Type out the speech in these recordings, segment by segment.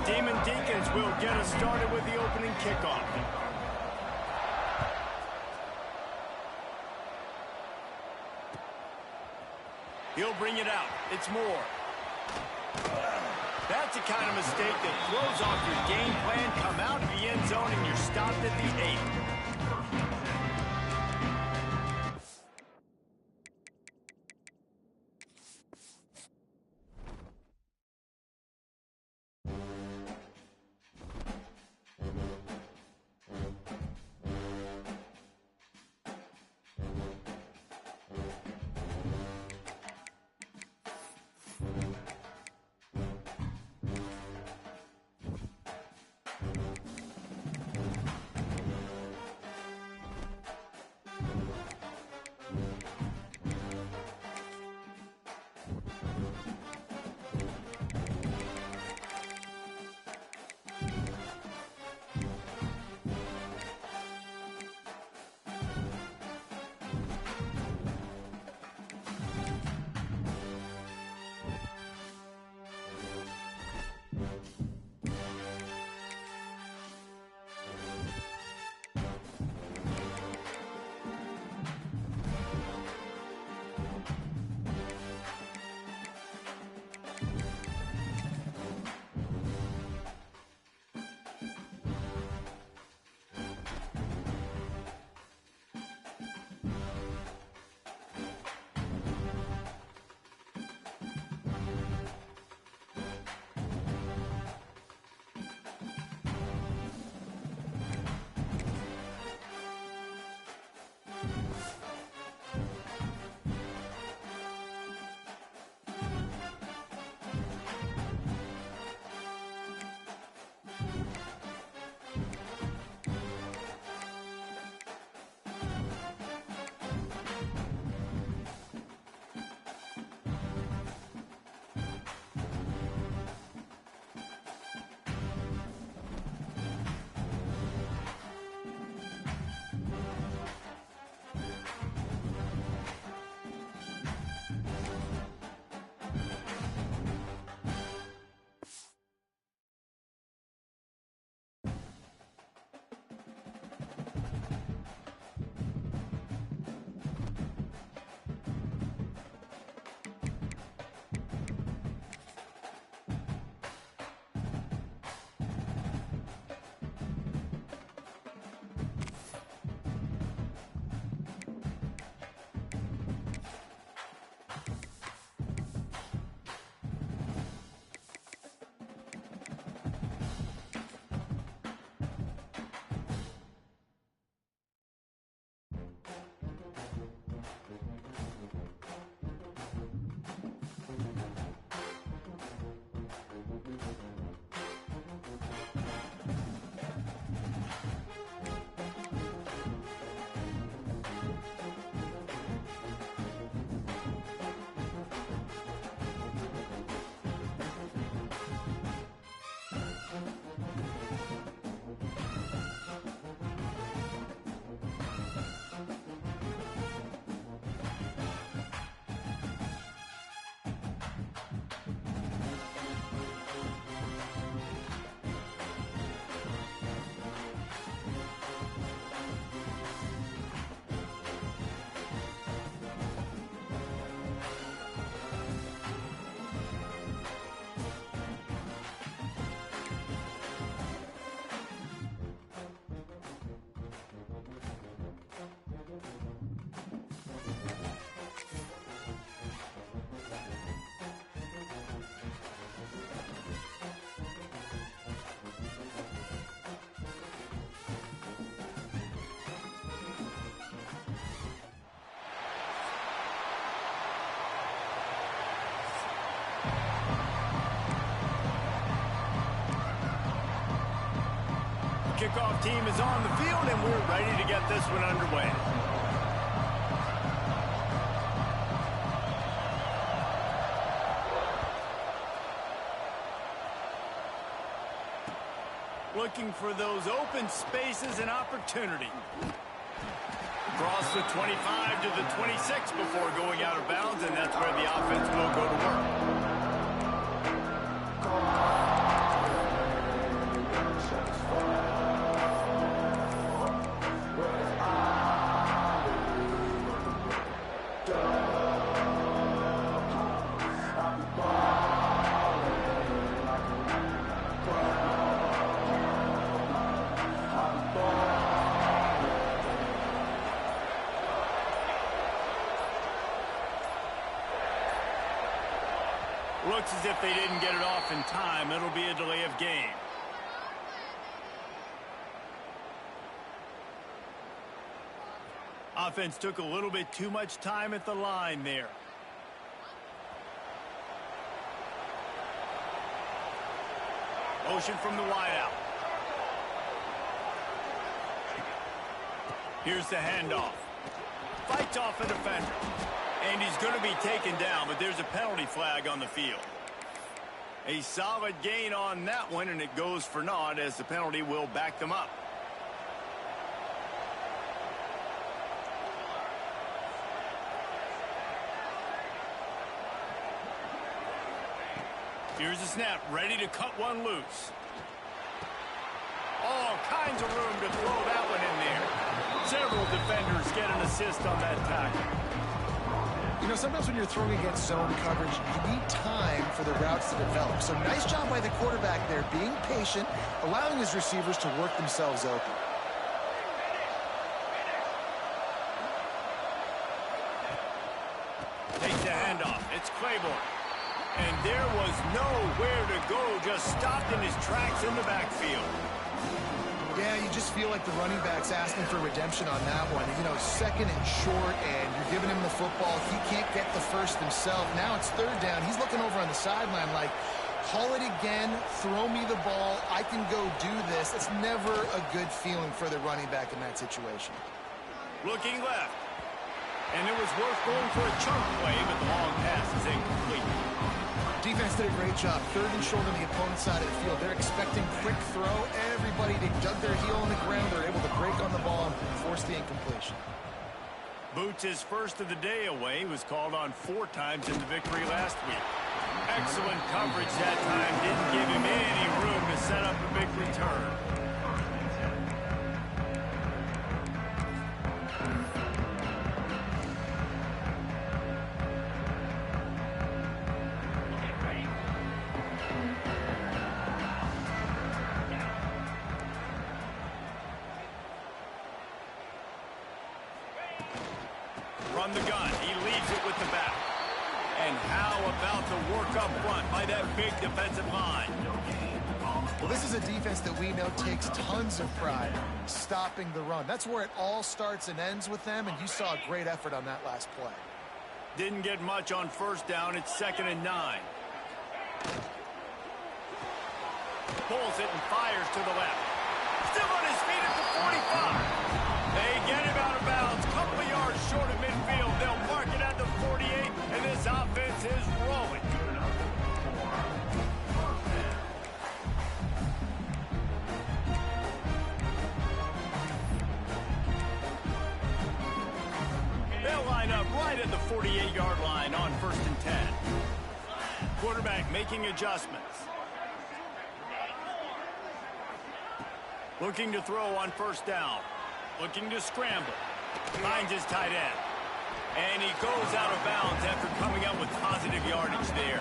Demon Deacons will get us started with the opening kickoff. He'll bring it out. It's Moore. That's the kind of mistake that throws off your game plan. Come out of the end zone and you're stopped at the 8. Kickoff team is on the field, and we're ready to get this one underway. Looking for those open spaces and opportunity. Across the 25 to the 26 before going out of bounds, and that's where the offense will go to work. Looks as if they didn't get it off in time. It'll be a delay of game. Offense took a little bit too much time at the line there. Motion from the wideout. Here's the handoff. Fights off a defender. And he's going to be taken down, but there's a penalty flag on the field. A solid gain on that one, and it goes for naught as the penalty will back them up. Here's a snap, ready to cut one loose. All kinds of room to throw that one in there. Several defenders get an assist on that tackle. You know, sometimes when you're throwing against zone coverage, you need time for the routes to develop. So nice job by the quarterback there, being patient, allowing his receivers to work themselves open. Takes the handoff. It's Claiborne. And there was nowhere to go, just stopped in his tracks in the backfield. Yeah, you just feel like the running back's asking for redemption on that one. You know, second and short, and you're giving him the football. He can't get the first himself. Now it's third down. He's looking over on the sideline like, call it again, throw me the ball, I can go do this. It's never a good feeling for the running back in that situation. Looking left. And it was worth going for a chunk play, but the long pass is incomplete. Defense did a great job. Third and short on the opponent's side of the field. They're expecting quick throw. Everybody, they dug their heel on the ground. They're able to break on the ball and force the incompletion. Boots, his first of the day away, was called on 4 times in the victory last week. Excellent coverage that time. Didn't give him any room to set up a big return. From the gun, he leaves it with the back. And how about the work up front by that big defensive line? Well, this is a defense that we know takes tons of pride stopping the run. That's where it all starts and ends with them, and you saw a great effort on that last play. Didn't get much on first down. It's 2nd and 9. Pulls it and fires to the left. Still on his feet at the 45. They get him out of bounds. Couple of yards short of midfield. They'll mark it at the 48, and this offense is rolling. They'll line up right at the 48-yard line on 1st and 10. Quarterback making adjustments. Looking to throw on 1st down. Looking to scramble. Finds his tight end. And he goes out of bounds after coming up with positive yardage there.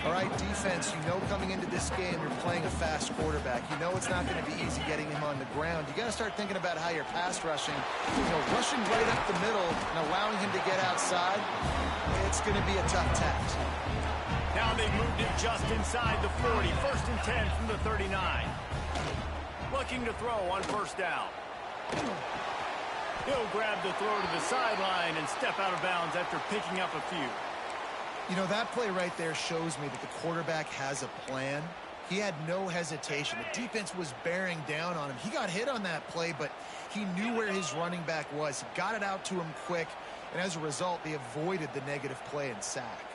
All right, defense, you know coming into this game you're playing a fast quarterback. You know it's not going to be easy getting him on the ground. You got to start thinking about how you're pass rushing. You know, rushing right up the middle and allowing him to get outside, it's going to be a tough task. Now they've moved it just inside the 40. 1st and 10 from the 39. Looking to throw on 1st down. He'll grab the throw to the sideline and step out of bounds after picking up a few. You know, that play right there shows me that the quarterback has a plan. He had no hesitation. The defense was bearing down on him. He got hit on that play, but he knew where his running back was. He got it out to him quick, and as a result, they avoided the negative play and sack.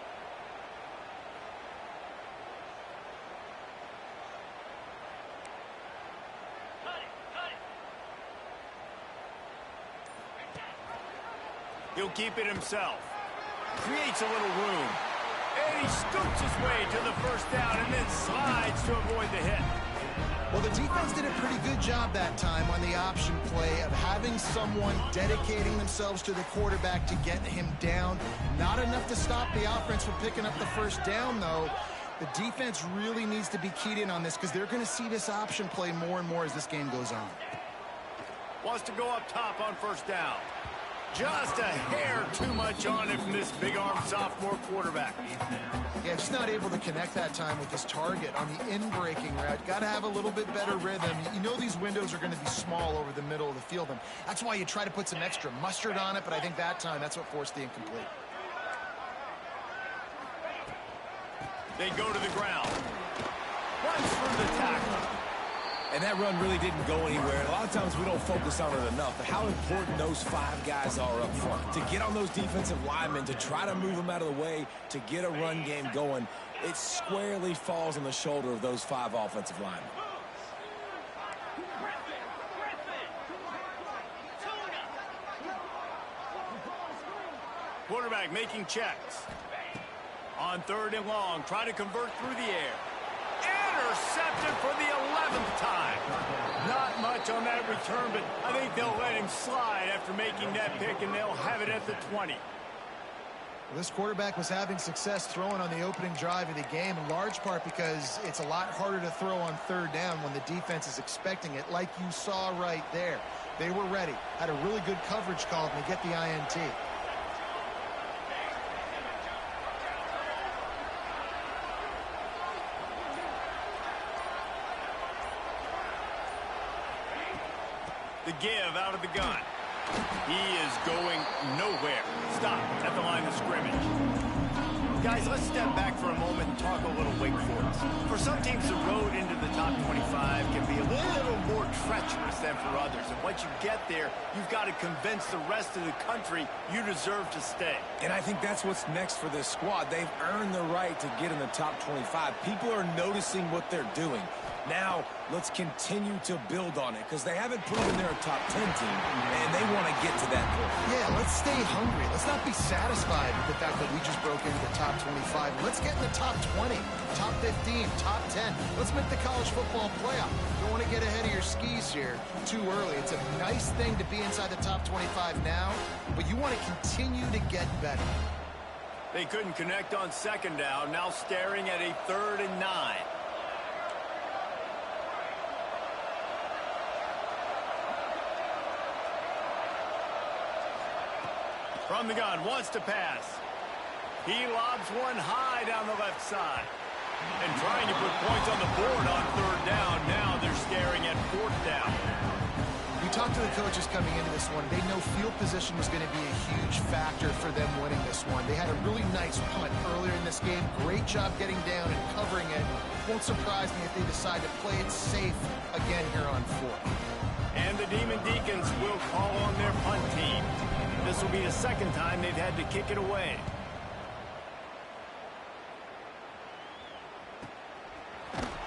He'll keep it himself. Creates a little room. And he scoots his way to the first down and then slides to avoid the hit. Well, the defense did a pretty good job that time on the option play of having someone dedicating themselves to the quarterback to get him down. Not enough to stop the offense from picking up the first down, though. The defense really needs to be keyed in on this because they're going to see this option play more and more as this game goes on. Wants to go up top on first down. Just a hair too much on it from this big-arm sophomore quarterback. Yeah, just not able to connect that time with his target on the in-breaking route. Got to have a little bit better rhythm. You know these windows are going to be small over the middle of the field, and that's why you try to put some extra mustard on it, but I think that time that's what forced the incomplete. They go to the ground. Runs through the tackle. And that run really didn't go anywhere. A lot of times we don't focus on it enough, but how important those 5 guys are up front. To get on those defensive linemen, to try to move them out of the way, to get a run game going, it squarely falls on the shoulder of those 5 offensive linemen. Quarterback making checks. On 3rd and long, try to convert through the air. Intercepted for the 11th time. Not much on that return, but I think they'll let him slide after making that pick, and they'll have it at the 20. Well, this quarterback was having success throwing on the opening drive of the game, in large part because it's a lot harder to throw on 3rd down when the defense is expecting it, like you saw right there. They were ready, had a really good coverage call to get the INT. The give out of the gun. He is going nowhere. Stop at the line of scrimmage. Guys, let's step back for a moment and talk a little Wake Forest. For some teams, the road into the top 25 can be a little more treacherous than for others. And once you get there, you've got to convince the rest of the country you deserve to stay. And I think that's what's next for this squad. They've earned the right to get in the top 25. People are noticing what they're doing. Now, let's continue to build on it because they haven't proven they're a top 10 team, and they want to get to that point. Yeah, let's stay hungry. Let's not be satisfied with the fact that we just broke into the top 25. Let's get in the top 20, top 15, top 10. Let's make the college football playoff. Don't want to get ahead of your skis here too early. It's a nice thing to be inside the top 25 now, but you want to continue to get better. They couldn't connect on 2nd down, now staring at a 3rd and 9. From the gun, wants to pass. He lobs one high down the left side. And trying to put points on the board on 3rd down. Now they're staring at 4th down. You talked to the coaches coming into this one. They know field position was going to be a huge factor for them winning this one. They had a really nice punt earlier in this game. Great job getting down and covering it. Won't surprise me if they decide to play it safe again here on 4th. And the Demon Deacons will call on their punt team. This will be the 2nd time they've had to kick it away.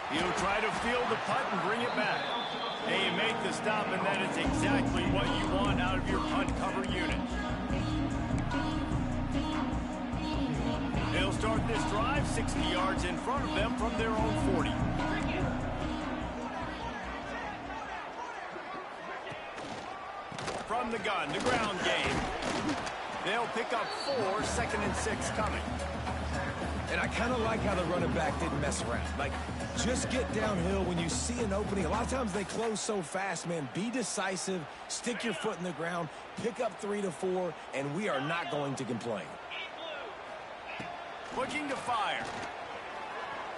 He'll try to field the punt and bring it back. They make the stop, and that is exactly what you want out of your punt cover unit. They'll start this drive 60 yards in front of them from their own 40. From the gun, the ground game. They'll pick up 4, 2nd and 6 coming. And I kind of like how the running back didn't mess around. Like, just get downhill when you see an opening. A lot of times they close so fast, man. Be decisive, stick your foot in the ground, pick up 3 to 4, and we are not going to complain. Looking to fire.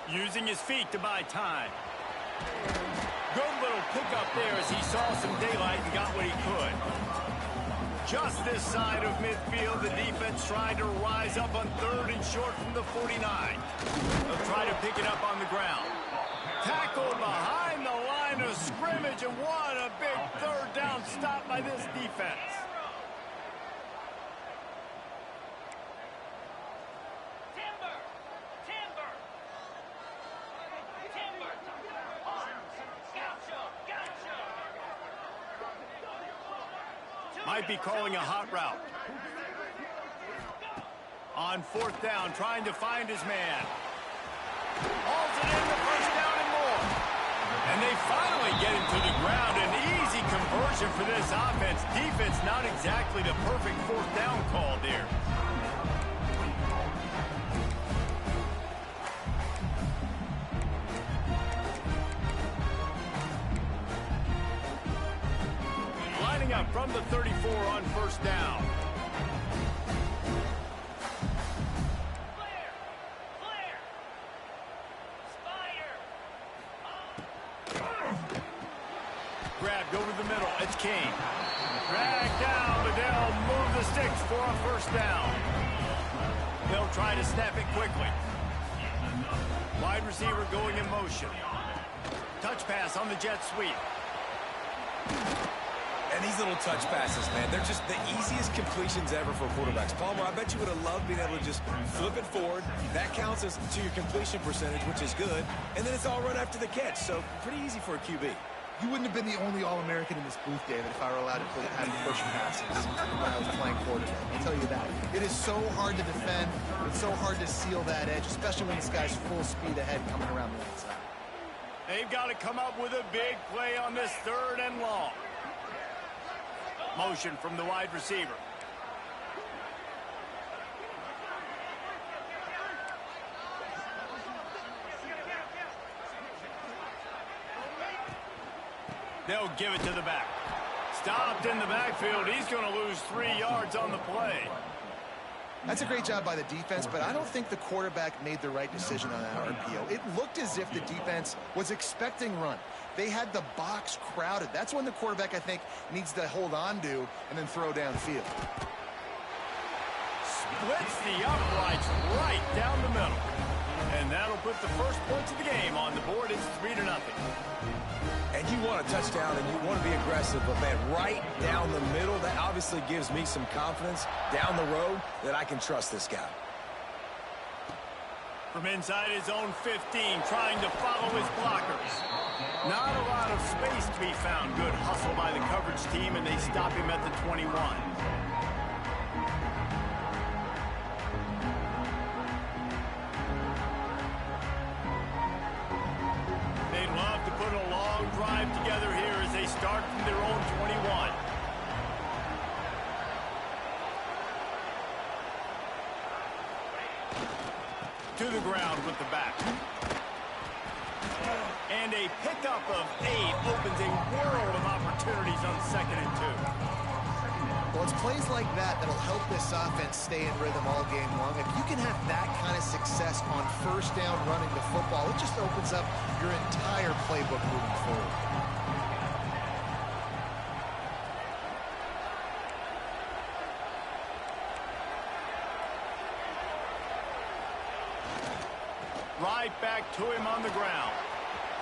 Using his feet to buy time. Good little pickup there as he saw some daylight and got what he could. Just this side of midfield, the defense trying to rise up on 3rd and short from the 49. They'll try to pick it up on the ground. Tackled behind the line of scrimmage, and what a big 3rd down stop by this defense. Might be calling a hot route. On fourth down, trying to find his man. Hauls it in, the first down and more. And they finally get him to the ground. An easy conversion for this offense. Defense not exactly the perfect fourth down call there. Lining up from the 34 on first down. Grabbed over the middle. It's King. Dragged down, but they'll move the sticks for a first down. They'll try to snap it quickly. Wide receiver going in motion. Touch pass on the jet sweep. And these little touch passes, man, they're just the easiest completions ever for quarterbacks. Palmer, I bet you would have loved being able to just flip it forward. That counts as to your completion percentage, which is good. And then it's all run after the catch, so pretty easy for a QB. You wouldn't have been the only All-American in this booth, David, if I were allowed to have push passes when I was playing quarterback. I'll tell you that. It is so hard to defend. It's so hard to seal that edge, especially when this guy's full speed ahead coming around the outside. They've got to come up with a big play on this third and long. Motion from the wide receiver. They'll give it to the back. Stopped in the backfield. He's going to lose 3 yards on the play. That's a great job by the defense, but I don't think the quarterback made the right decision on that RPO. It looked as if the defense was expecting run. They had the box crowded. That's when the quarterback, I think, needs to hold on to and then throw downfield. Splits the uprights right down the middle. And that'll put the first points of the game on the board. It's 3-0. And you want a touchdown and you want to be aggressive, but, man, right down the middle, that obviously gives me some confidence down the road that I can trust this guy. From inside his own 15, trying to follow his blockers. Not a lot of space to be found. Good hustle by the coverage team, and they stop him at the 21. They'd love to put a long drive together here as they start from their own 21. To the ground with the back. And a pickup of 8 opens a world of opportunities on 2nd and 2. Well, it's plays like that that'll help this offense stay in rhythm all game long. If you can have that kind of success on first down running the football, it just opens up your entire playbook moving forward. Right back to him on the ground.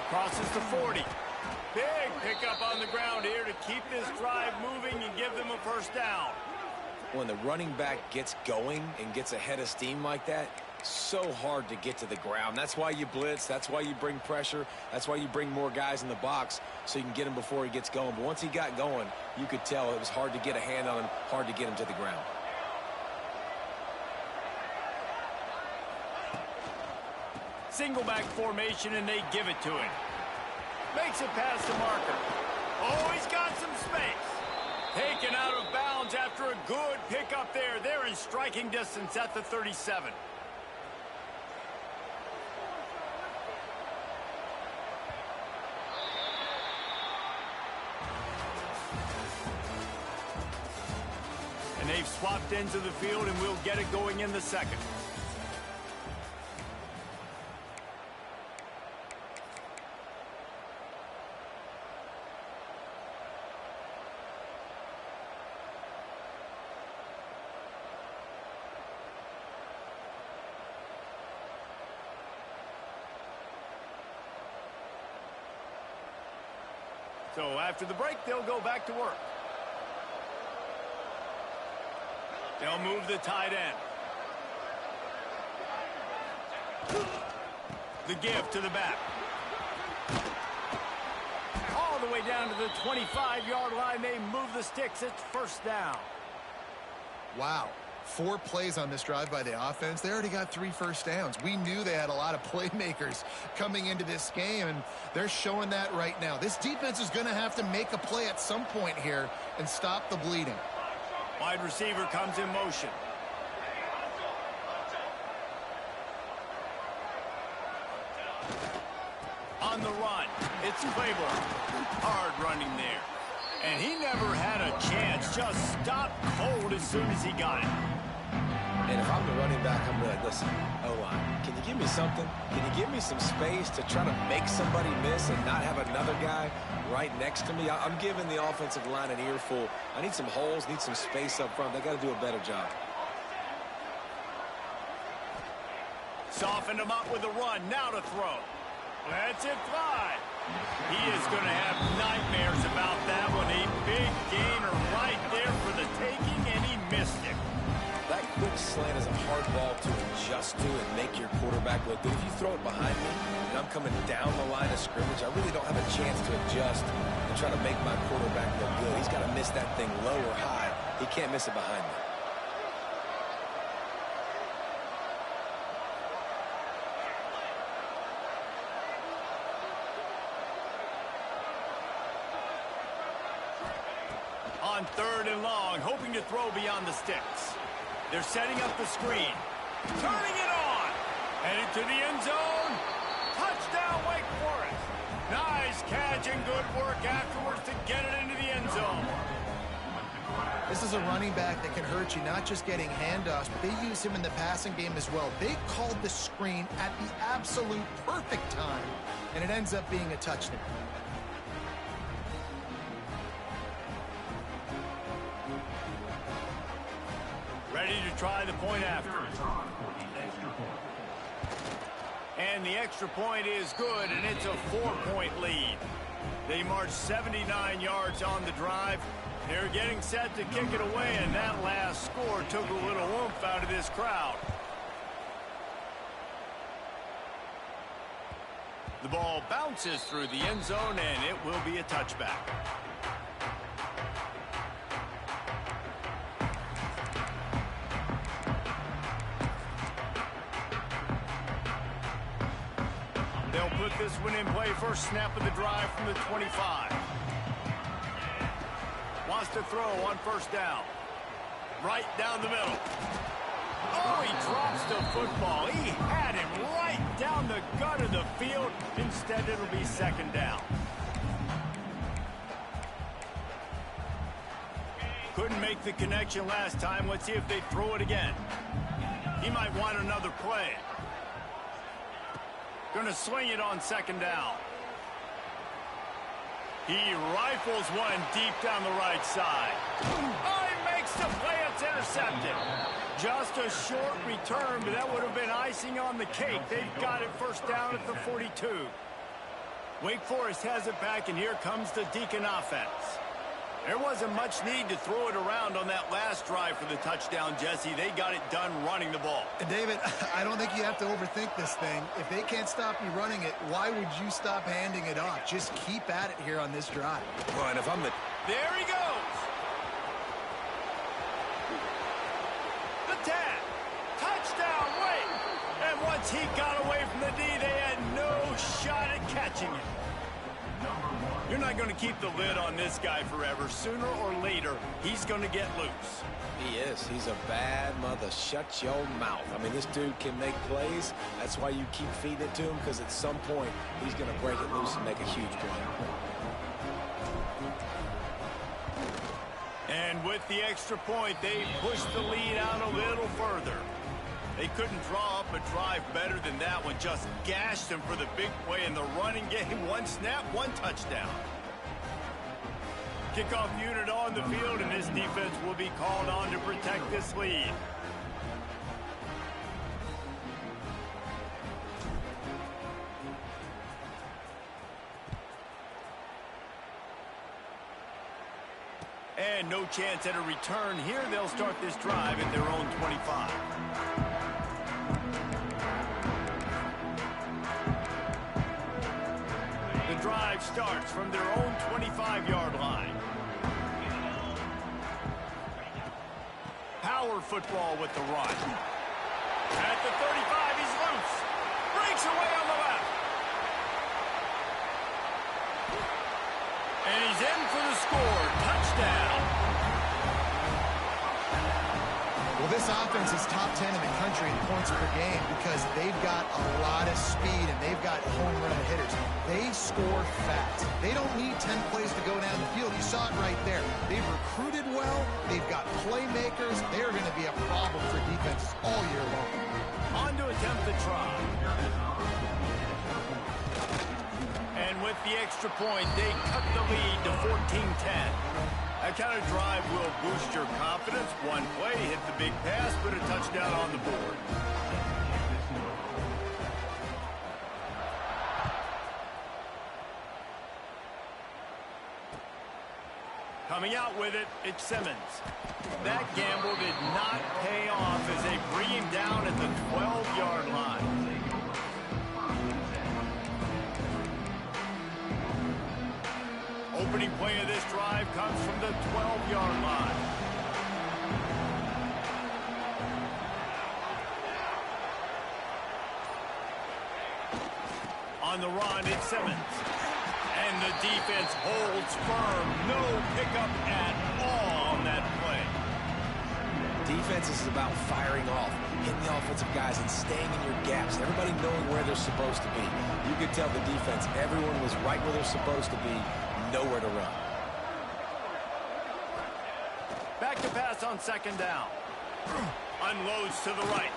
Crosses the 40. Big pickup on the ground here to keep this drive moving and give them a first down. When the running back gets going and gets ahead of steam like that, so hard to get to the ground. That's why you blitz. That's why you bring pressure. That's why you bring more guys in the box so you can get him before he gets going. But once he got going, you could tell it was hard to get a hand on him, hard to get him to the ground. Single back formation, and they give it to him. Makes it past the marker. Oh, he's got some space. Taken out of bounds after a good pickup there. They're in striking distance at the 37. And they've swapped ends of the field, and we'll get it going in the second. So after the break, they'll go back to work. They'll move the tight end. The give to the back. All the way down to the 25-yard line. They move the sticks. It's first down. Wow. 4 plays on this drive by the offense. They already got 3 first downs. We knew they had a lot of playmakers coming into this game, and they're showing that right now. This defense is going to have to make a play at some point here and stop the bleeding. Wide receiver comes in motion. On the run, it's Claiborne. Hard running there. And he never had a chance. Just stopped cold as soon as he got it. And if I'm the running back, I'm like, listen, O-line, can you give me something? Can you give me some space to try to make somebody miss and not have another guy right next to me? I'm giving the offensive line an earful. I need some holes, need some space up front. They got to do a better job. Softened him up with a run. Now to throw. Lets it fly. He is going to have nightmares about that one. A big gainer right there for the taking, and he missed it. That quick slant is a hard ball to adjust to and make your quarterback look good. If you throw it behind me and I'm coming down the line of scrimmage, I really don't have a chance to adjust and try to make my quarterback look good. He's got to miss that thing low or high. He can't miss it behind me. On 3rd and long, hoping to throw beyond the sticks. They're setting up the screen. Turning it on. Headed to the end zone. Touchdown, Wake Forest. Nice catch and good work afterwards to get it into the end zone. This is a running back that can hurt you, not just getting handoffs, but they use him in the passing game as well. They called the screen at the absolute perfect time, and it ends up being a touchdown. Ready to try the point after. And the extra point is good, and it's a 4-point lead. They marched 79 yards on the drive. They're getting set to kick it away, and that last score took a little oomph out of this crowd. The ball bounces through the end zone, and it will be a touchback. They'll put this one in play. First snap of the drive from the 25. Wants to throw on 1st down. Right down the middle. Oh, he drops the football. He had him right down the gut of the field. Instead, it'll be 2nd down. Couldn't make the connection last time. Let's see if they throw it again. He might want another play. Going to swing it on 2nd down. He rifles one deep down the right side. Oh, he makes the play. It's intercepted. Just a short return, but that would have been icing on the cake. They've got it 1st down at the 42. Wake Forest has it back, and here comes the Deacon offense. There wasn't much need to throw it around on that last drive for the touchdown, Jesse. They got it done running the ball. And David, I don't think you have to overthink this thing. If they can't stop you running it, why would you stop handing it off? Just keep at it here on this drive. Well, and if I'm the... There he goes. The 10. Touchdown, Wake. And once he got away from the D, they had no shot at catching it. You're not going to keep the lid on this guy forever. Sooner or later, he's going to get loose. He is. He's a bad mother. Shut your mouth. I mean, this dude can make plays. That's why you keep feeding it to him, because at some point, he's going to break it loose and make a huge play. And with the extra point, they pushed the lead out a little further. They couldn't draw up a drive better than that one. Just gashed them for the big play in the running game. 1 snap, 1 touchdown. Kickoff unit on the field, and this defense will be called on to protect this lead. And no chance at a return here. They'll start this drive at their own 25. The drive starts from their own 25-yard line. power football with the run. At the 35, he's loose. Breaks away on the left. And he's in for the score. Touchdown. Well, this offense is top 10 in the country in points per game because they've got a lot of speed and they've got home run hitters. They score fast. They don't need 10 plays to go down the field. You saw it right there. They've recruited well. They've got playmakers. They're going to be a problem for defenses all year long. On to attempt the try. And with the extra point, they cut the lead to 14-10. That kind of drive will boost your confidence. One play, hit the big pass, put a touchdown on the board. Coming out with it, it's Simmons. That gamble did not pay off as they bring him down at the 12-yard line. Opening play of this drive comes from the 12-yard line. On the run, it's Simmons. And the defense holds firm. No pickup at all on that play. Defense is about firing off, hitting the offensive guys and staying in your gaps. Everybody knowing where they're supposed to be. You could tell the defense, everyone was right where they're supposed to be. Nowhere to run. Back to pass on second down. Unloads to the right.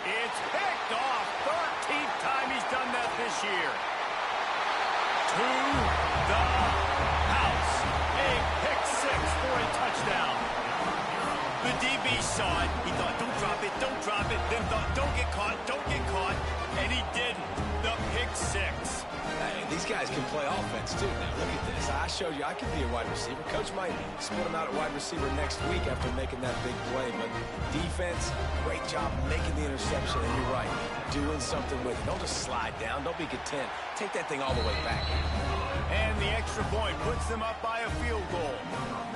It's picked off. 13th time he's done that this year. To the house. A pick six for a touchdown. The DB saw it. He thought, don't drop it, don't drop it. Then thought, don't get caught, don't get caught. And he didn't. The pick six. Hey, these guys can play offense, too. Now, look at this. I showed you I can be a wide receiver. Coach might split him out at wide receiver next week after making that big play. But defense, great job making the interception. And you're right, doing something with it. Don't just slide down. Don't be content. Take that thing all the way back. And the extra point puts them up by a field goal.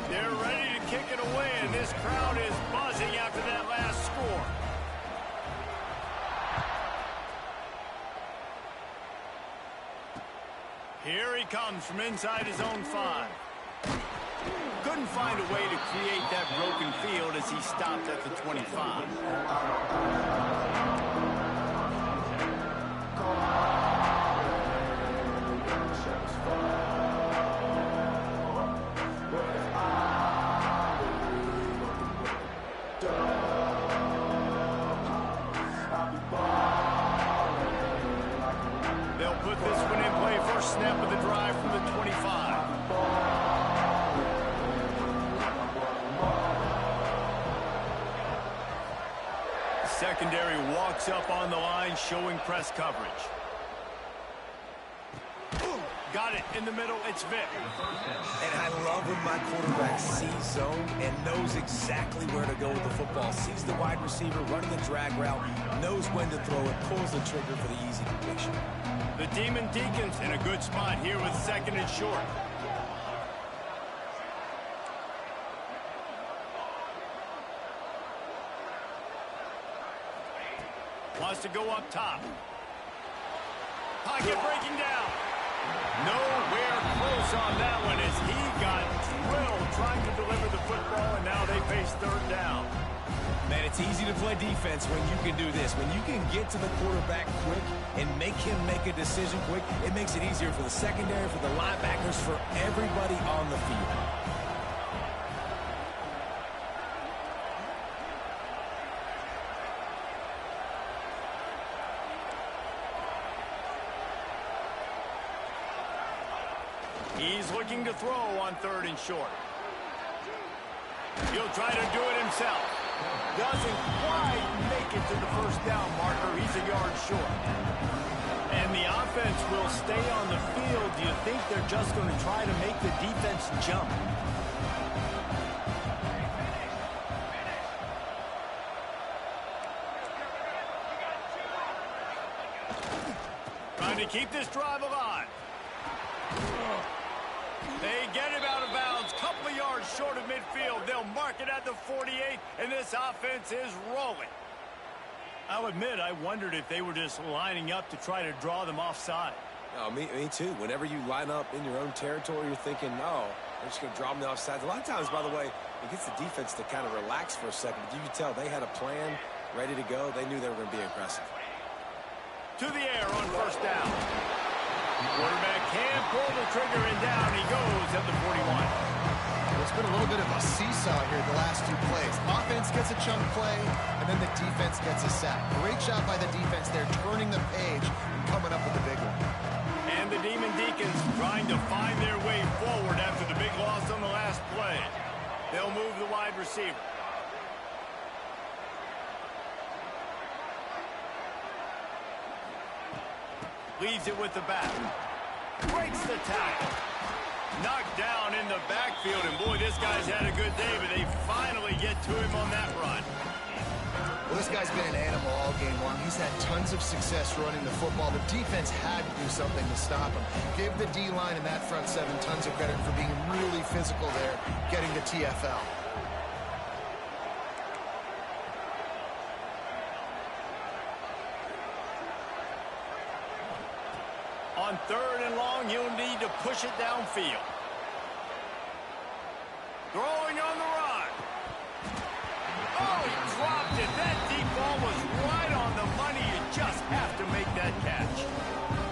They're ready to kick it away, and this crowd is buzzing after that last score. Here he comes from inside his own 5. Couldn't find a way to create that broken field as he stopped at the 25. They'll put this one in play. First snap of the drive from the 25. Secondary walks up on the line, showing press coverage. Got it in the middle. It's Vic. And I love when my quarterback sees zone and knows exactly where to go with the football. Sees the wide receiver running the drag route, knows when to throw it, pulls the trigger for the easy completion. The Demon Deacons in a good spot here with second and short. Wants to go up top. Pocket breaking down. Nowhere close on that one as he got drilled trying to deliver the football, and now they face third down. Man, it's easy to play defense when you can do this. When you can get to the quarterback quick and make him make a decision quick, it makes it easier for the secondary, for the linebackers, for everybody on the field. He's looking to throw on third and short. He'll try to do it himself. Doesn't quite make it to the first down marker. He's a yard short. And the offense will stay on the field. Do you think they're just going to try to make the defense jump? Trying to keep this drive alive. They get him out of bounds. Couple of yards short of midfield. They'll mark it it at the 48, and this offense is rolling. I'll admit, I wondered if they were just lining up to try to draw them offside. No, me too. Whenever you line up in your own territory, you're thinking, no, they're just going to draw them offside. A lot of times, by the way, it gets the defense to kind of relax for a second. But you can tell they had a plan ready to go. They knew they were going to be aggressive. To the air on first down. Quarterback can pull the trigger, and down he goes at the 41. It's been a little bit of a seesaw here the last two plays. Offense gets a chunk play, and then the defense gets a sack. Great job by the defense there, turning the page and coming up with the big one. And the Demon Deacons trying to find their way forward after the big loss on the last play. They'll move the wide receiver. Leaves it with the back. Breaks the tackle. Knocked down in the backfield, and boy, this guy's had a good day, but they finally get to him on that run. Well, this guy's been an animal all game long. He's had tons of success running the football. The defense had to do something to stop him. Give the D-line and that front seven tons of credit for being really physical there, getting to TFL. On third and long, he'll need to push it downfield. Throwing on the run. Oh, he dropped it. That deep ball was right on the money. You just have to make that catch.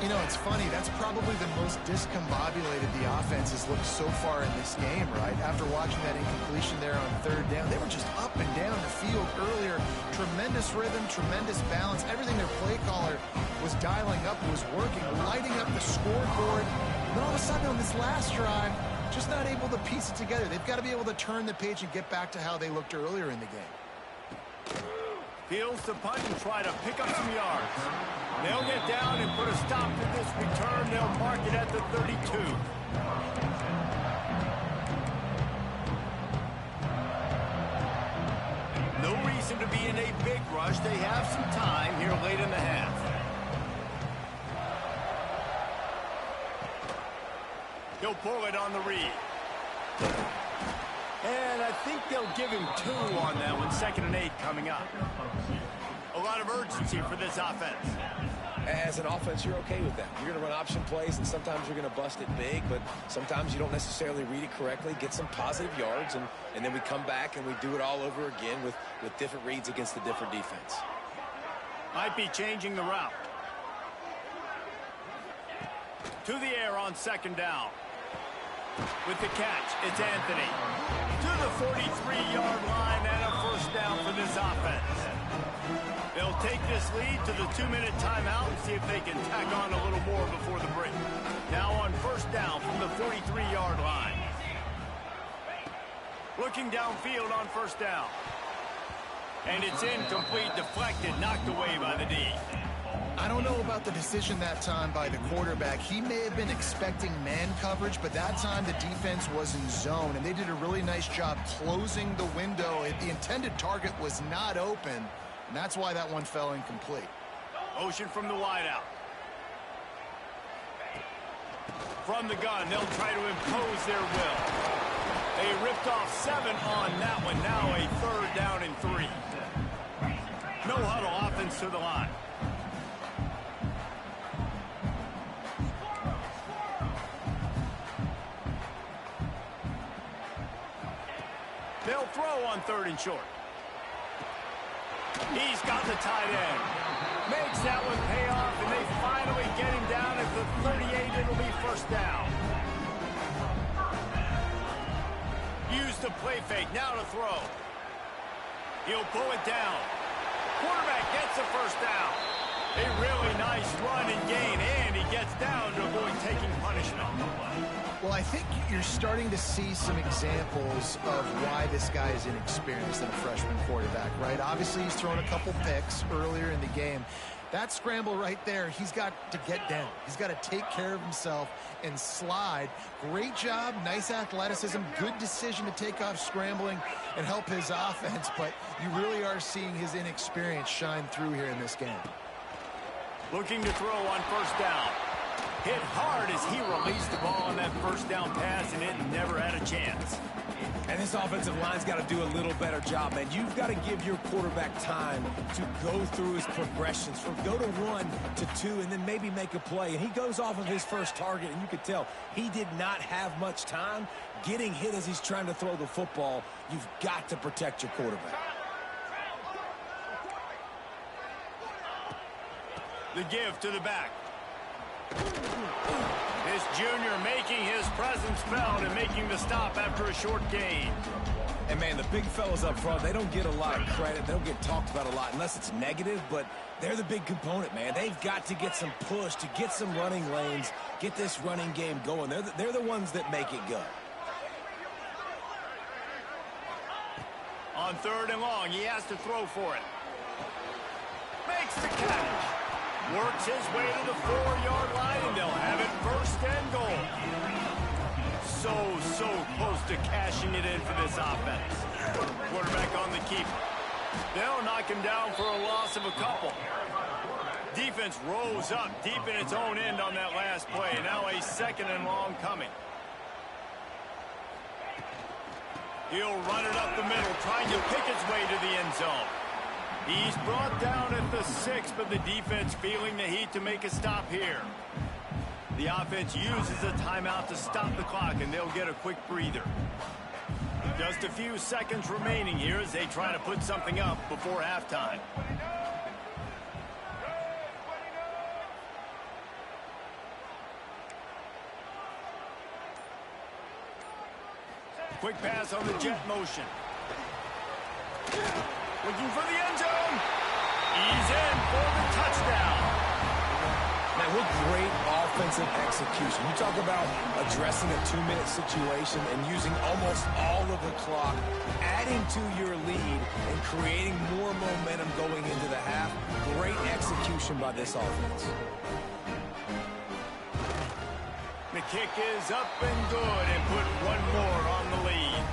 You know, it's funny. That's probably the most discombobulated the offense has looked so far in this game, right? After watching that incompletion there on third down, they were just up and down the field earlier. Tremendous rhythm, tremendous balance. Everything their play caller was dialing up was working, lighting up the scoreboard. And all of a sudden on this last drive, just not able to piece it together. They've got to be able to turn the page and get back to how they looked earlier in the game. Fields to punt and try to pick up some yards. They'll get down and put a stop to this return. They'll mark it at the 32. No reason to be in a big rush. They have some time here late in the half. He'll pull it on the read. And I think they'll give him 2 on that one. 2nd and 8 coming up. A lot of urgency for this offense. As an offense, you're okay with that. You're going to run option plays, and sometimes you're going to bust it big, but sometimes you don't necessarily read it correctly, get some positive yards, and then we come back and we do it all over again with different reads against the different defense. Might be changing the route. To the air on 2nd down. With the catch, it's Anthony. To the 43-yard line and a first down for this offense. They'll take this lead to the 2-minute timeout and see if they can tack on a little more before the break. Now on first down from the 43-yard line. Looking downfield on first down. And it's incomplete, deflected, knocked away by the D. I don't know about the decision that time by the quarterback. He may have been expecting man coverage, but that time the defense was in zone, and they did a really nice job closing the window. The intended target was not open, and that's why that one fell incomplete. Motion from the wideout. From the gun, they'll try to impose their will. They ripped off 7 on that one. Now a 3rd down and 3. No huddle, offense to the line. They'll throw on 3rd and short. He's got the tight end. Makes that one pay off, and they finally get him down at the 38. It'll be first down. Use the play fake. Now to throw. He'll pull it down. Quarterback gets the first down. A really nice run and gain, and he gets down to avoid taking punishment. Well, I think you're starting to see some examples of why this guy is inexperienced in a freshman quarterback, right? Obviously, he's thrown a couple picks earlier in the game. That scramble right there, he's got to get down. He's got to take care of himself and slide. Great job, nice athleticism, good decision to take off scrambling and help his offense, but you really are seeing his inexperience shine through here in this game. Looking to throw on first down. Hit hard as he released the ball on that first down pass, and it never had a chance. And this offensive line's got to do a little better job, man. You've got to give your quarterback time to go through his progressions, from go to 1 to 2, and then maybe make a play. And he goes off of his first target, and you could tell he did not have much time getting hit as he's trying to throw the football. You've got to protect your quarterback. The give to the back. This junior making his presence felt and making the stop after a short gain. And, man, the big fellas up front, they don't get a lot of credit. They don't get talked about a lot unless it's negative, but they're the big component, man. They've got to get some push, to get some running lanes, get this running game going. They're the ones that make it go. On 3rd and long, he has to throw for it. Makes the catch. Works his way to the 4-yard line, and they'll have it 1st and goal. So close to cashing it in for this offense. Quarterback on the keeper. They'll knock him down for a loss of a couple. Defense rose up deep in its own end on that last play. Now a 2nd and long coming. He'll run it up the middle, trying to pick its way to the end zone. He's brought down at the 6, but the defense feeling the heat to make a stop here. The offense uses a timeout to stop the clock, and they'll get a quick breather. Just a few seconds remaining here as they try to put something up before halftime. Quick pass on the jet motion. Looking for the end zone. He's in for the touchdown. Man, what great offensive execution. You talk about addressing a 2-minute situation and using almost all of the clock, adding to your lead and creating more momentum going into the half. Great execution by this offense. The kick is up and good and put one more on the lead.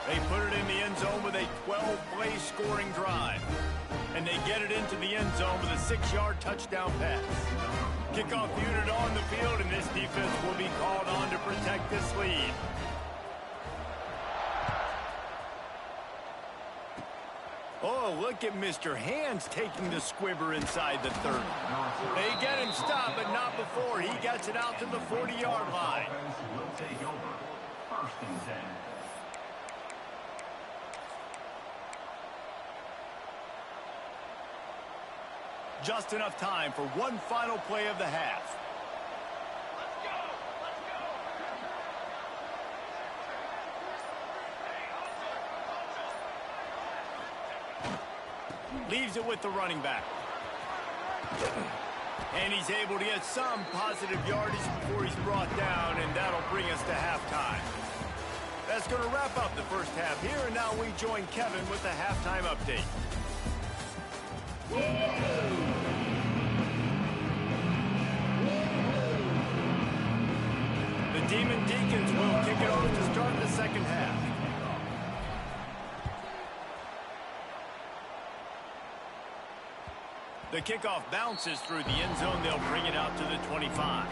They put it in the end zone with a 12-play scoring drive. And they get it into the end zone with a 6-yard touchdown pass. Kickoff unit on the field, and this defense will be called on to protect this lead. Oh, look at Mr. Hands taking the squibber inside the 30. They get him stopped, but not before. He gets it out to the 40-yard line. Will take over. 1st and 10. Just enough time for one final play of the half. Leaves it with the running back. And he's able to get some positive yardage before he's brought down, and that'll bring us to halftime. That's going to wrap up the first half here, and now we join Kevin with the halftime update. The Demon Deacons will kick it off to start the second half. The kickoff bounces through the end zone. They'll bring it out to the 25.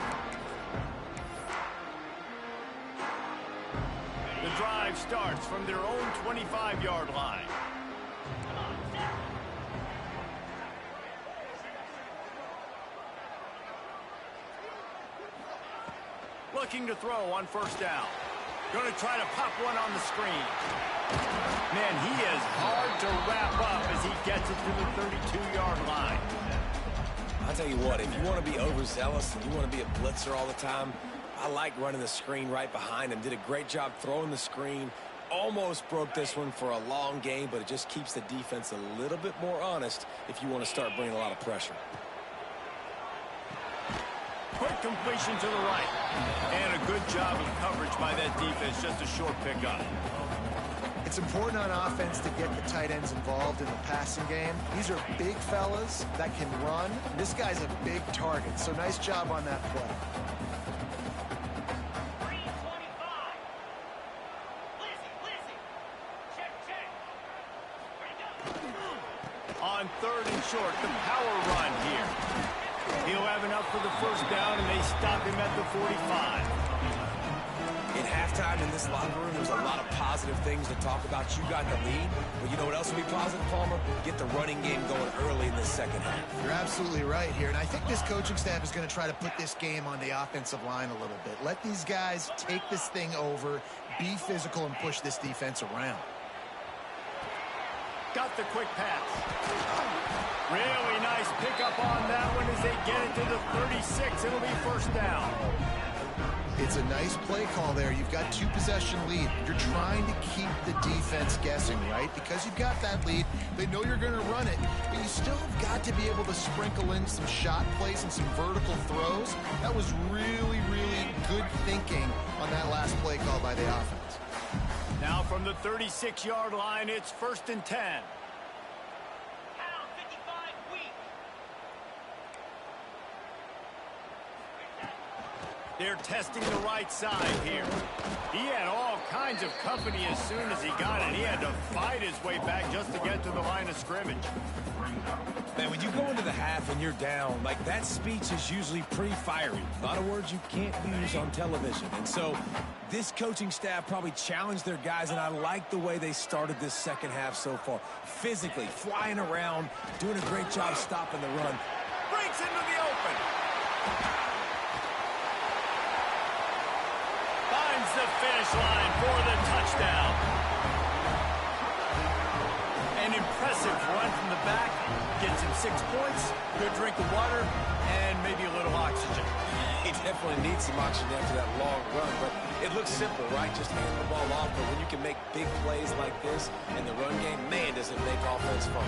The drive starts from their own 25-yard line. Looking to throw on 1st down. Going to try to pop one on the screen. Man, he is hard to wrap up as he gets it to the 32-yard line. I'll tell you what, if you want to be overzealous and you want to be a blitzer all the time, I like running the screen right behind him. Did a great job throwing the screen. Almost broke this one for a long game, but it just keeps the defense a little bit more honest if you want to start bringing a lot of pressure. Quick completion to the right. And a good job of coverage by that defense. Just a short pickup. It's important on offense to get the tight ends involved in the passing game. These are big fellas that can run. This guy's a big target, so nice job on that play. On 3rd and short, the power run here. He'll have enough for the first down, and they stop him at the 45. In halftime in this locker room, there's a lot of positive things to talk about. You got the lead, but you know what else will be positive, Palmer? Get the running game going early in the second half. You're absolutely right here, and I think this coaching staff is going to try to put this game on the offensive line a little bit. Let these guys take this thing over, be physical, and push this defense around. Got the quick pass. Really nice pickup on that one as they get it to the 36. It'll be first down. It's a nice play call there. You've got 2-possession lead. You're trying to keep the defense guessing, right? Because you've got that lead, they know you're going to run it, but you still have got to be able to sprinkle in some shot plays and some vertical throws. That was really, really good thinking on that last play call by the offense. Now from the 36-yard line, it's 1st and 10. They're testing the right side here. He had all kinds of company as soon as he got it. He had to fight his way back just to get to the line of scrimmage. Man, when you go into the half and you're down, like that speech is usually pretty fiery. A lot of words you can't use on television. And so this coaching staff probably challenged their guys, and I like the way they started this second half so far. Physically, flying around, doing a great job stopping the run. Breaks into the open. Finds the finish line for the touchdown. An impressive run from the back. Gets him 6 points, good drink of water, and maybe a little oxygen. He definitely needs some oxygen after that long run, but it looks simple, right? Just hand the ball off, but when you can make big plays like this in the run game, man, does it make offense fun.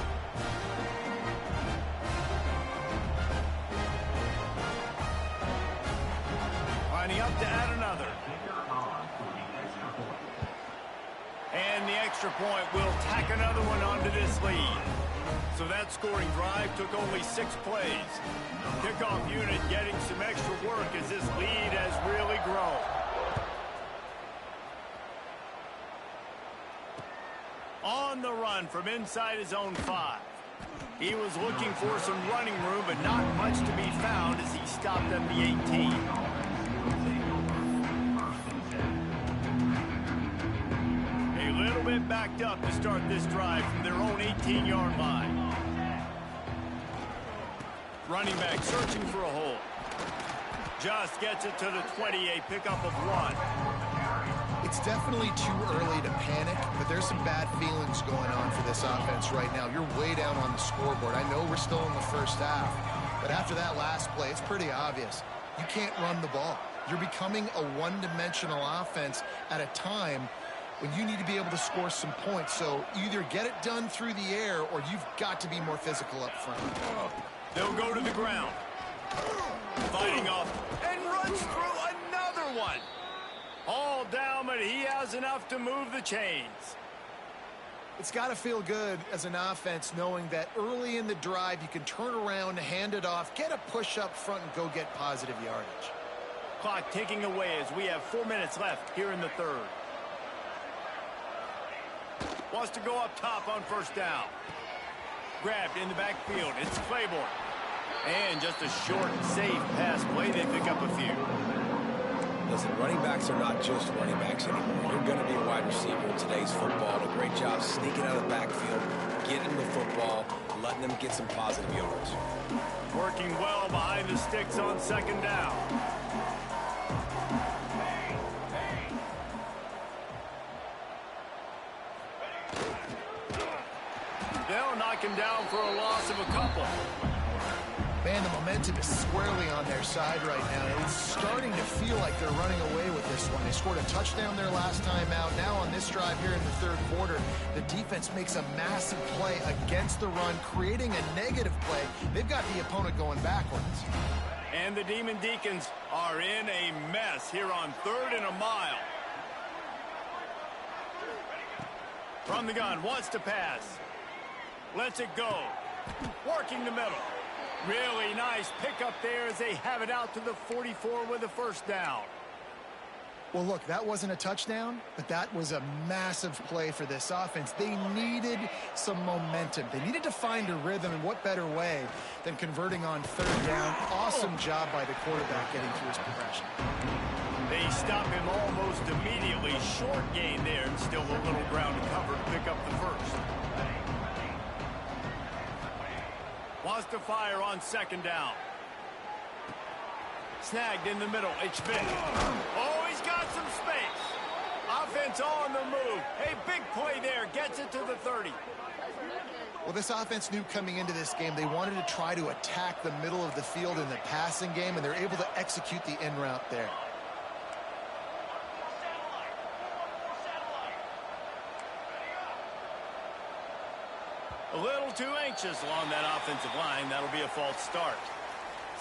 Lining up to add another. And the extra point will tack another one onto this lead. So that scoring drive took only 6 plays. Kickoff unit getting some extra work as this lead has really grown. On the run from inside his own 5. He was looking for some running room, but not much to be found as he stopped at the 18. A little bit backed up to start this drive from their own 18-yard line. Running back searching for a hole. Just gets it to the 20, a pickup of 1. It's definitely too early to panic, but there's some bad feelings going on for this offense right now. You're way down on the scoreboard. I know we're still in the first half, but after that last play, it's pretty obvious. You can't run the ball. You're becoming a one-dimensional offense at a time when you need to be able to score some points. So either get it done through the air or you've got to be more physical up front. They'll go to the ground. Fighting off and runs through another one. All down, but he has enough to move the chains. It's got to feel good as an offense knowing that early in the drive you can turn around, hand it off, get a push up front, and go get positive yardage. Clock ticking away as we have 4 minutes left here in the third. Wants to go up top on first down. Grabbed in the backfield. It's Claiborne. And just a short, safe pass play. They pick up a few. Listen, running backs are not just running backs anymore. You're going to be a wide receiver in today's football. A great job sneaking out of the backfield, getting the football, letting them get some positive yards. Working well behind the sticks on second down. They'll knock him down for a loss of a couple. Man, the momentum is squarely on their side right now. It's starting to feel like they're running away with this one. They scored a touchdown their last time out. Now on this drive here in the third quarter, the defense makes a massive play against the run, creating a negative play. They've got the opponent going backwards. And the Demon Deacons are in a mess here on 3rd and a mile. From the gun, wants to pass. Lets it go. Working the middle. Really nice pickup there as they have it out to the 44 with a first down. Well, look, that wasn't a touchdown, but that was a massive play for this offense. They needed some momentum. They needed to find a rhythm, and what better way than converting on third down. Awesome job by the quarterback getting through his progression. They stop him almost immediately. Short gain there, and still a little ground to cover to pick up the first. Wants to fire on second down. Snagged in the middle. It's Vick. Oh, he's got some space. Offense on the move. Hey, big play there. Gets it to the 30. Well, this offense knew coming into this game they wanted to try to attack the middle of the field in the passing game, and they're able to execute the in route there. A little too anxious along that offensive line. That'll be a false start.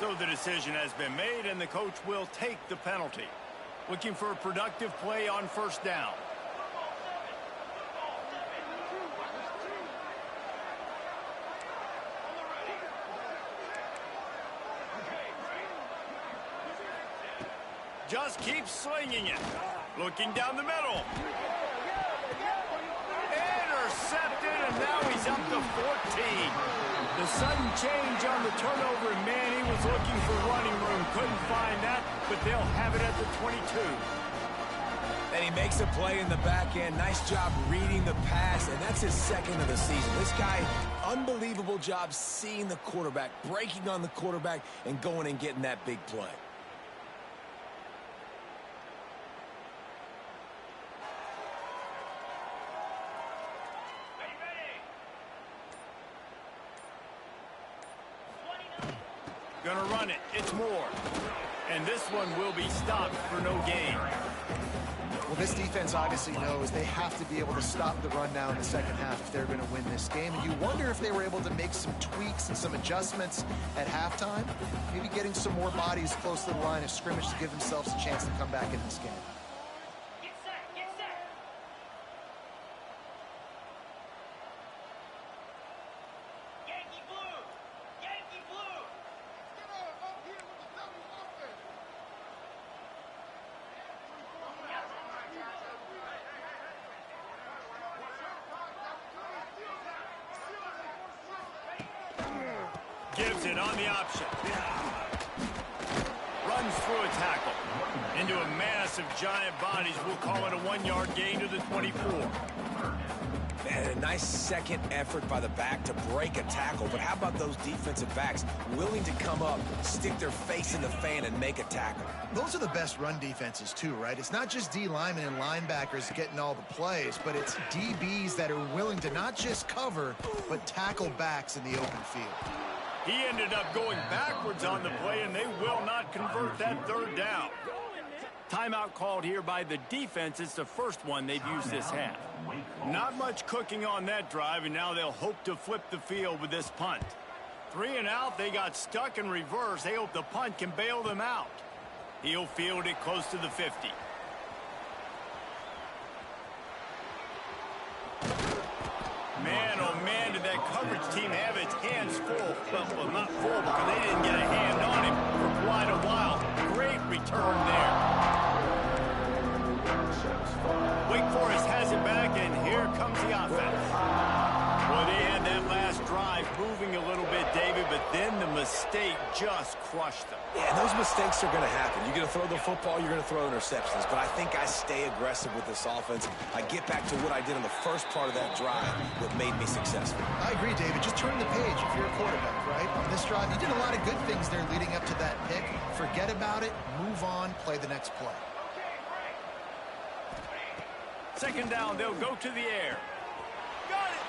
So the decision has been made, and the coach will take the penalty. Looking for a productive play on first down. Just keeps slinging it. Looking down the middle. Intercepted, and now he's up to 14. The sudden change on the turnover, and man, he was looking for running room. Couldn't find that, but they'll have it at the 22. And he makes a play in the back end. Nice job reading the pass, and that's his second of the season. This guy, unbelievable job seeing the quarterback, breaking on the quarterback, and going and getting that big play. Gonna run it. It's Moore. And this one will be stopped for no gain. Well, this defense obviously knows they have to be able to stop the run now in the second half if they're going to win this game. And you wonder if they were able to make some tweaks and some adjustments at halftime. Maybe getting some more bodies close to the line of scrimmage to give themselves a chance to come back in this game. Gives it on the option. Runs through a tackle. Into a massive giant bodies. We'll call it a 1-yard gain to the 24. Man, a nice second effort by the back to break a tackle. But how about those defensive backs willing to come up, stick their face in the fan, and make a tackle? Those are the best run defenses, too, right? It's not just D linemen and linebackers getting all the plays, but it's DBs that are willing to not just cover, but tackle backs in the open field. He ended up going backwards on the play, and they will not convert that third down. Timeout called here by the defense. It's the first one they've used this half. Not much cooking on that drive, and now they'll hope to flip the field with this punt. 3 and out, they got stuck in reverse. They hope the punt can bail them out. He'll field it close to the 50. Man, oh man, did that coverage team have its hands full. Well, not full because they didn't get a hand on him for quite a while. Great return there. Wake Forest has it back, and here comes the offense. Well, they had that last drive moving a little bit, David, but then the mistake just crushed them. Yeah, those mistakes are going to happen. You're going to throw the football, you're going to throw interceptions. But I think I stay aggressive with this offense. I get back to what I did in the first part of that drive that made me successful. I agree, David. Just turn the page if you're a quarterback, right? On this drive, you did a lot of good things there leading up to that pick. Forget about it, move on, play the next play. Second down, they'll go to the air. Got it!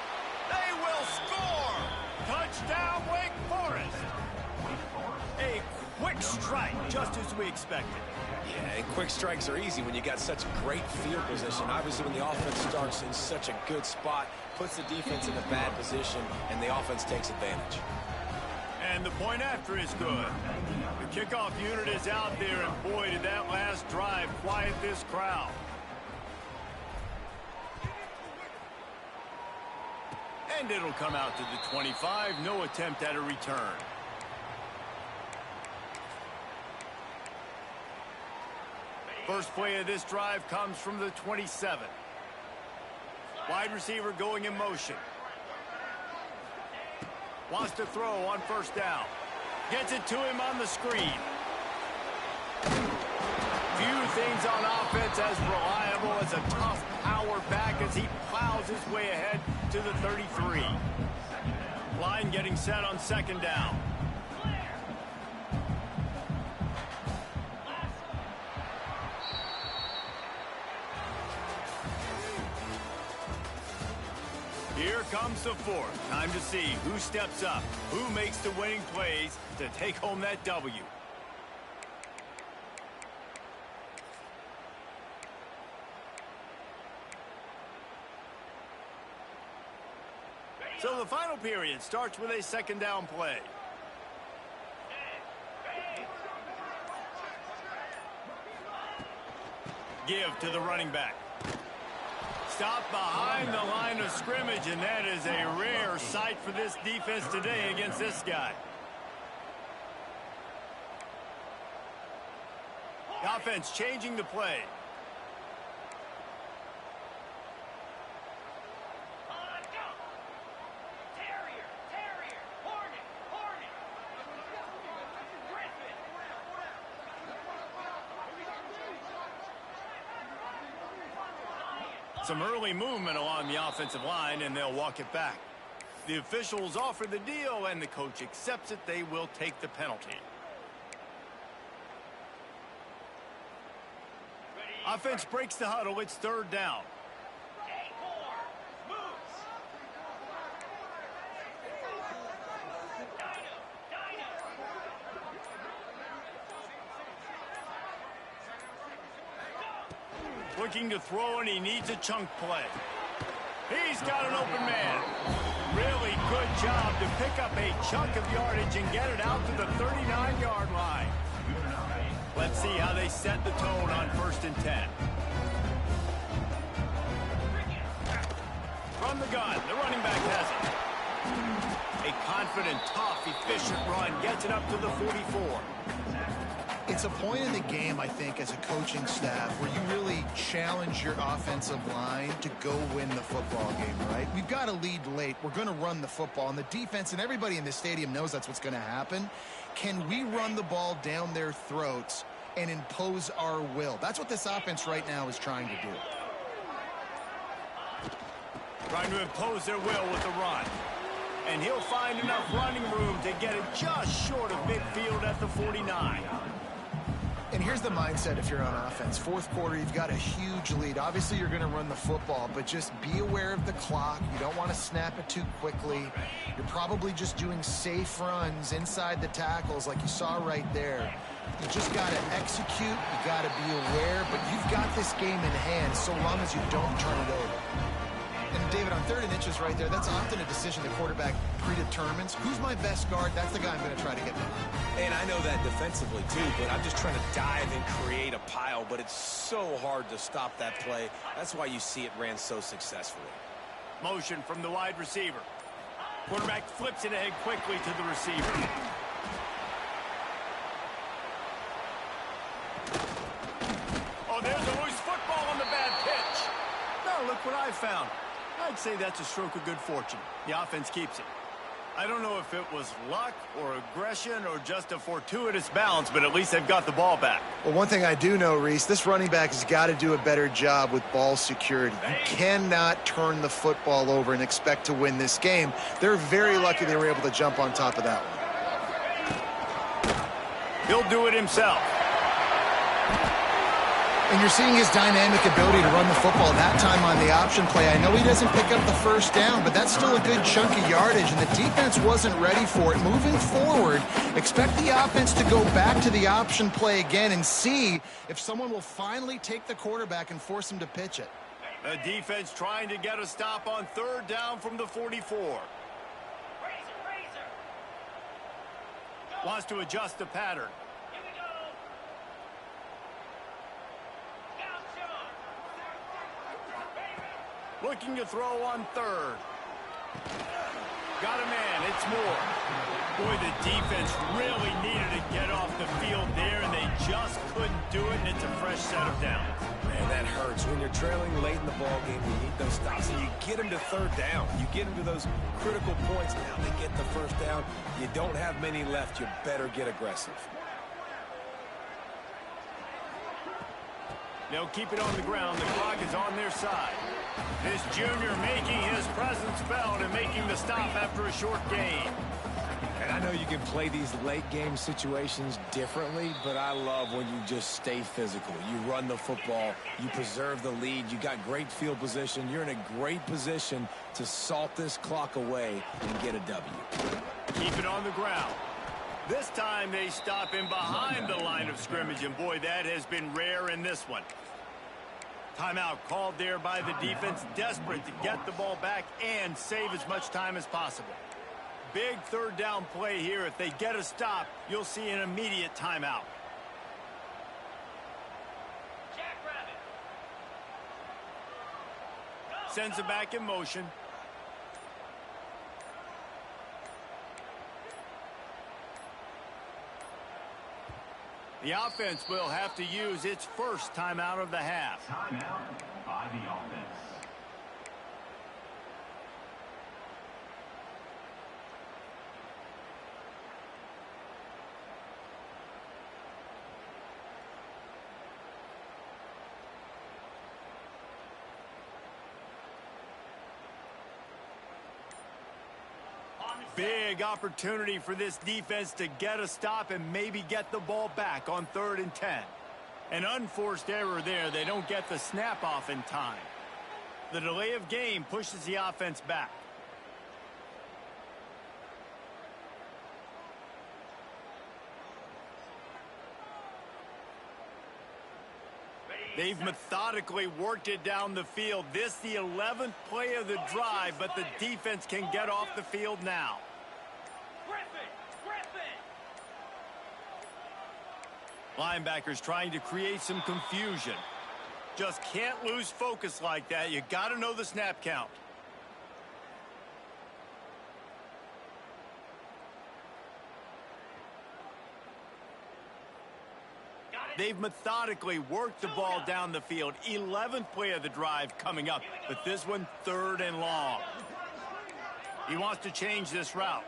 They will score! Touchdown, Wake Forest! A quick strike, just as we expected. Yeah, and quick strikes are easy when you got such great field position. Obviously, when the offense starts in such a good spot, puts the defense in a bad position, and the offense takes advantage. And the point after is good. The kickoff unit is out there, and boy, did that last drive quiet this crowd. And it'll come out to the 25. No attempt at a return. First play of this drive comes from the 27. Wide receiver going in motion. Wants to throw on first down. Gets it to him on the screen. Few things on offense as reliable as a tough power back as he plows his way ahead to the 33. Line getting set on second down. Here comes the fourth. Time to see who steps up, who makes the winning plays to take home that W. So the final period starts with a second down play. Give to the running back. Stop behind the line of scrimmage, and that is a rare sight for this defense today against this guy. The offense changing the play. Some early movement along the offensive line, and they'll walk it back. The officials offer the deal, and the coach accepts it. They will take the penalty. Offense breaks the huddle. It's third down. Looking to throw, and he needs a chunk play. He's got an open man. Really good job to pick up a chunk of yardage and get it out to the 39-yard line. Let's see how they set the tone on 1st and 10. From the gun, the running back has it. A confident, tough, efficient run gets it up to the 44. It's a point in the game, I think, as a coaching staff where you really challenge your offensive line to go win the football game, right? We've got to lead late. We're going to run the football. And the defense and everybody in the stadium knows that's what's going to happen. Can we run the ball down their throats and impose our will? That's what this offense right now is trying to do. Trying to impose their will with the run. And he'll find enough running room to get it just short of midfield at the 49. And here's the mindset if you're on offense. Fourth quarter, you've got a huge lead. Obviously, you're going to run the football, but just be aware of the clock. You don't want to snap it too quickly. You're probably just doing safe runs inside the tackles like you saw right there. You just got to execute. You got to be aware, but you've got this game in hand so long as you don't turn it over. And David, on 3rd and inches right there, that's often a decision the quarterback predetermines. Who's my best guard? That's the guy I'm going to try to get behind. And I know that defensively too, but I'm just trying to dive and create a pile, but it's so hard to stop that play. That's why you see it ran so successfully. Motion from the wide receiver. Quarterback flips it ahead quickly to the receiver. Oh, there's a loose football on the bad pitch. Now look what I found. I'd say that's a stroke of good fortune. The offense keeps it. I don't know if it was luck or aggression or just a fortuitous bounce, but at least they've got the ball back. Well, one thing I do know, Reese, this running back has got to do a better job with ball security. You cannot turn the football over and expect to win this game. They're very lucky they were able to jump on top of that one. He'll do it himself. And you're seeing his dynamic ability to run the football that time on the option play. I know he doesn't pick up the first down, but that's still a good chunk of yardage, and the defense wasn't ready for it. Moving forward, expect the offense to go back to the option play again and see if someone will finally take the quarterback and force him to pitch it. The defense trying to get a stop on 3rd down from the 44. Wants to adjust the pattern. Looking to throw on 3rd. Got a man. It's Moore. Boy, the defense really needed to get off the field there, and they just couldn't do it, and it's a fresh set of downs. Man, that hurts. When you're trailing late in the ball game, you need those stops, and you get them to third down. You get them to those critical points. Now they get the first down. You don't have many left. You better get aggressive. They'll keep it on the ground. The clock is on their side. This junior making his presence felt and making the stop after a short gain. And I know you can play these late game situations differently, but I love when you just stay physical. You run the football, you preserve the lead, you got great field position, you're in a great position to salt this clock away and get a W. Keep it on the ground. This time they stop him behind the line of scrimmage, and boy, that has been rare in this one. Timeout called there by the defense, desperate to get the ball back and save as much time as possible. Big third down play here. If they get a stop, you'll see an immediate timeout. Sends it back in motion. The offense will have to use its first timeout of the half. Timeout by the offense. Big opportunity for this defense to get a stop and maybe get the ball back on 3rd and 10. An unforced error there. They don't get the snap off in time. The delay of game pushes the offense back. They've methodically worked it down the field. This the 11th play of the drive, but the defense can get off the field now. Linebackers trying to create some confusion. Just can't lose focus like that. You got to know the snap count. They've methodically worked the ball down the field. 11th play of the drive coming up, but this one 3rd and long. He wants to change this route.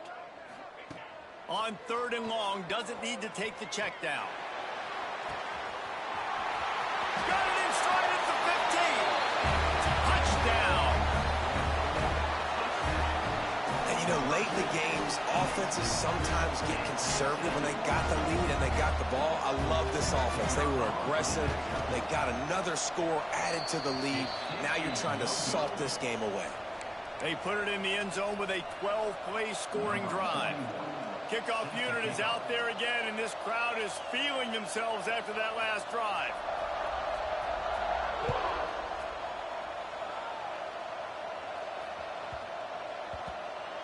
On 3rd and long, doesn't need to take the check down. Got it in stride at the 15. Touchdown. And you know, late in the games, offenses sometimes get conservative when they got the lead and they got the ball. I love this offense. They were aggressive. They got another score added to the lead. Now you're trying to salt this game away. They put it in the end zone with a 12-play scoring drive. Kickoff unit is out there again, and this crowd is feeling themselves after that last drive.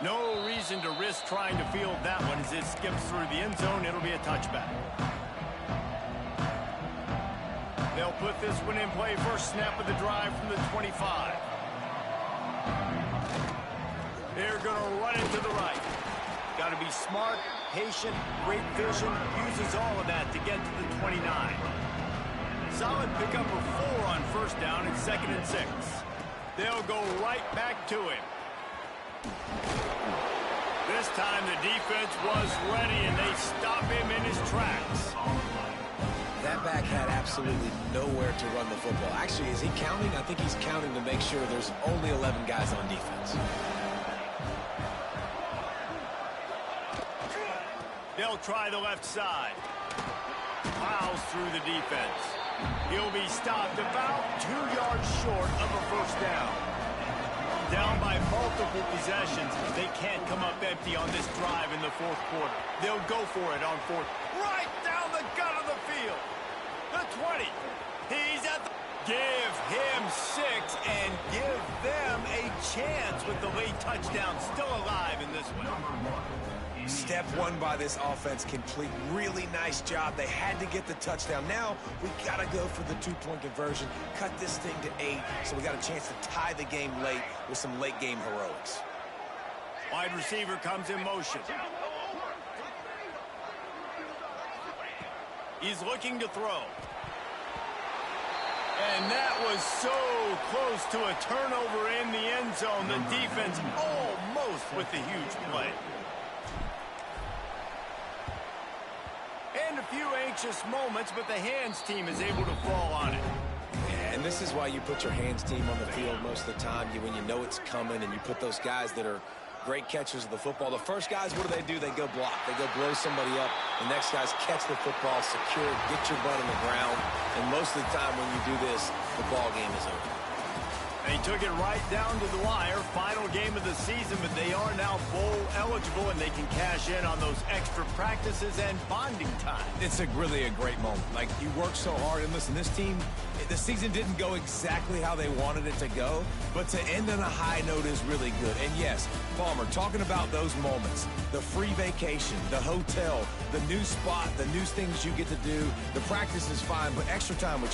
No reason to risk trying to field that one. As it skips through the end zone, it'll be a touchback. They'll put this one in play. First snap of the drive from the 25. They're going to run it to the right. Got to be smart, patient, great vision. Uses all of that to get to the 29. Solid pickup of 4 on first down and 2nd and 6. They'll go right back to him. This time the defense was ready, and they stop him in his tracks. That back had absolutely nowhere to run the football. Actually, is he counting? I think he's counting to make sure there's only 11 guys on defense. They'll try the left side. Plows through the defense. He'll be stopped about 2 yards short of a first down. Down by multiple possessions. They can't come up empty on this drive in the 4th quarter. They'll go for it on 4th. Right down the gut of the field. The 20. He's at the... Give him 6 and give them a chance with the late touchdown still alive in this one. Step 1 by this offense complete. Really nice job. They had to get the touchdown. Now we got to go for the 2-point conversion. Cut this thing to 8, so we got a chance to tie the game late with some late game heroics. Wide receiver comes in motion. He's looking to throw. And that was so close to a turnover in the end zone. The defense almost with the huge play. And a few anxious moments, but the hands team is able to fall on it. And this is why you put your hands team on the field most of the time. When you know it's coming and you put those guys that are great catchers of the football. The first guys, what do? They go block. They go blow somebody up. The next guys catch the football, secure it, get your butt on the ground. And most of the time when you do this, the ball game is over. They took it right down to the wire. Final game of the season, but they are now bowl eligible, and they can cash in on those extra practices and bonding time. It's really a great moment. Like, you work so hard, and listen, this team, the season didn't go exactly how they wanted it to go, but to end on a high note is really good. And yes, Palmer, talking about those moments, the free vacation, the hotel, the new spot, the new things you get to do, the practice is fine, but extra time with your